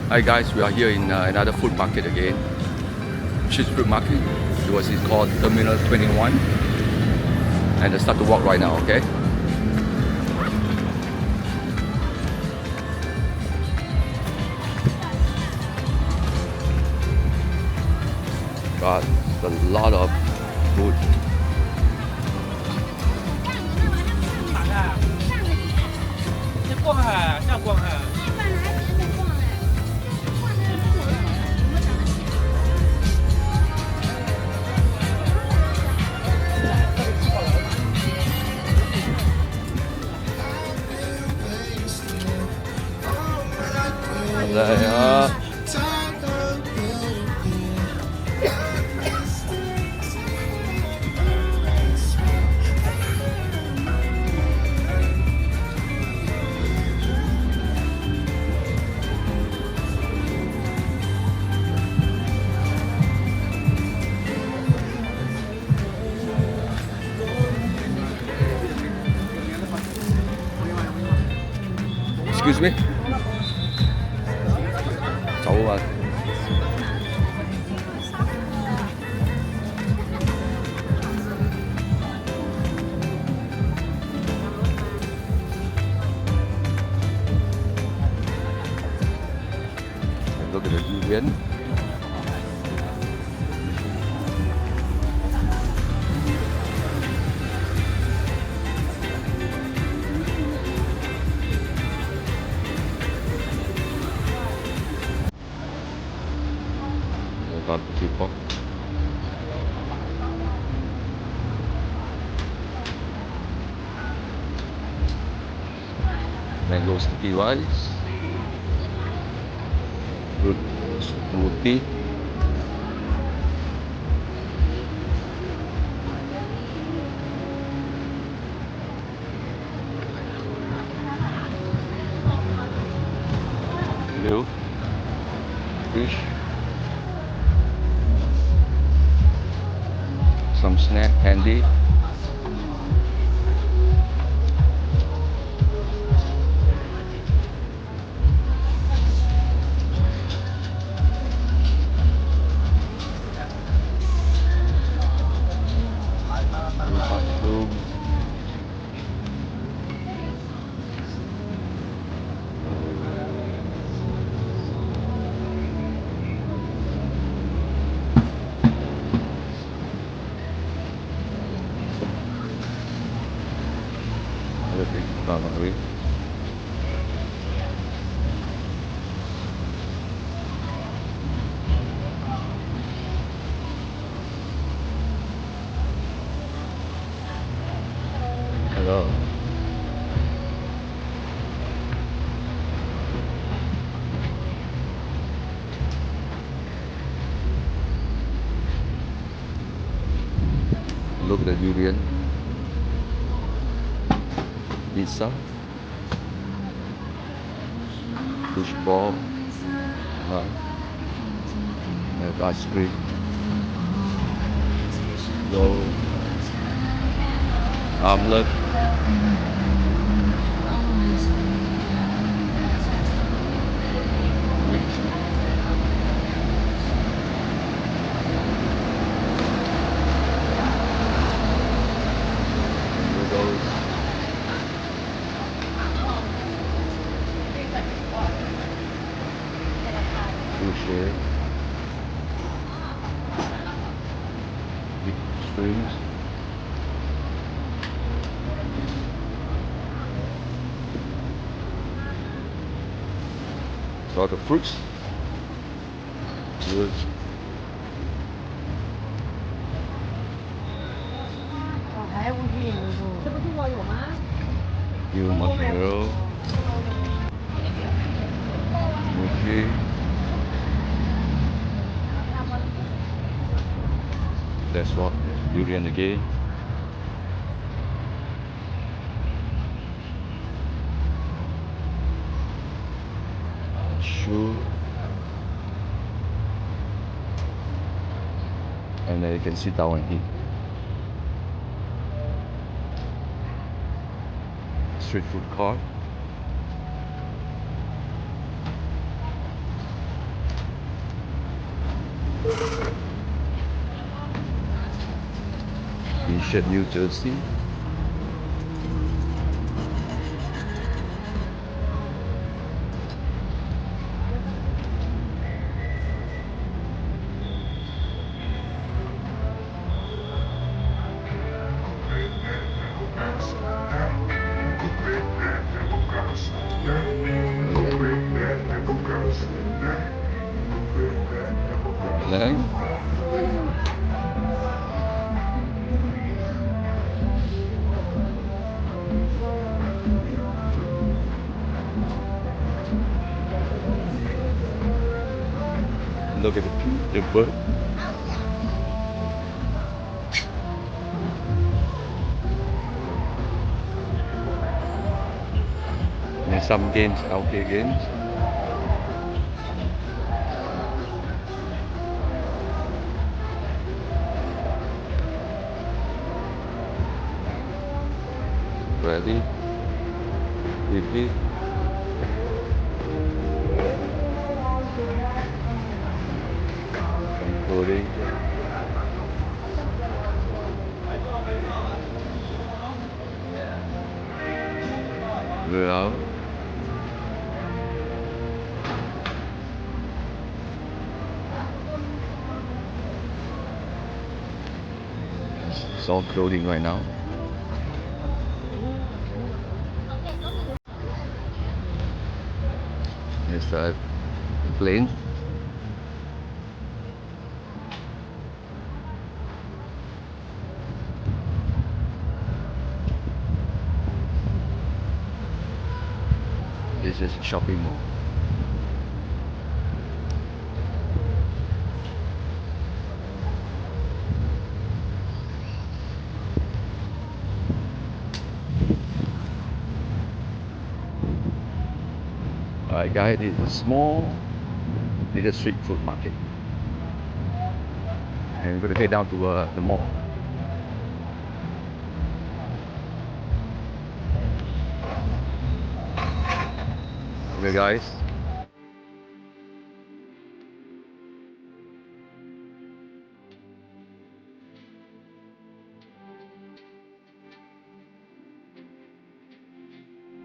Hi guys, we are here in another food market again. Street food market. It's called Terminal 21. And I start to walk right now, okay? Got a lot of food. Pattaya. Excuse me? Cháu à. Look at the durian. Barbecue pork. Mango sticky rice. Fruit smoothie. Milk. Fish. Some snack candy. Mushroom. Everything calamari. Hello. Look at the durian. Pizza. Fish ball. Have ice cream. Roll. Omelette. Meat. Noodles. Sushi. Big shrimps. Lot of fruits. Good. New mackerel. Sushi. That's what durian again. Shoe. And then you can sit down and eat. Street food cart. T-shirt, New Jersey. Then look at the bird. And some games, arcade games. Ready? Repeat. Including we're out. It's all clothing right now. It's a plane. This is a shopping mall. Alright guys, it's a small little street food market. And we're gonna head down to the mall. Okay guys,